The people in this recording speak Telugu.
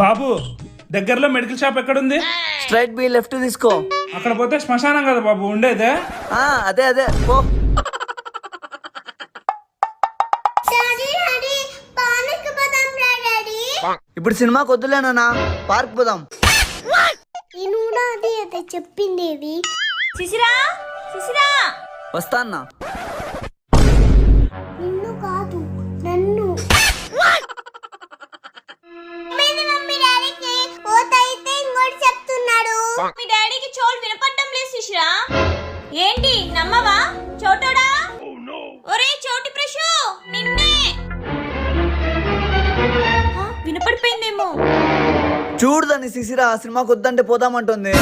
బాబు దగ్గరలో మెడికల్ షాప్ ఎక్కడుంది? స్ట్రైట్ బి లెఫ్ట్ తీసుకో. అక్కడ పోతే శ్మశానం కదా బాబు ఉండేదే. అదే అదే పో. ఇప్పుడు సినిమాకి వద్దులేనా, పార్క్ పోదాం. చెప్పింది వస్తా అన్నా. నిన్ను కాదు నన్ను. మీ డాడీకి చోటు వినపడడం లేదు శిశిరా. ఏంటి నమ్మవా చోటోడా? ఒరే చోటి ప్రశు నిన్నే. వినపడిపోయిందేమో. చూడదని శిశిరా సినిమాకి వద్దంటే పోదామంటుంది.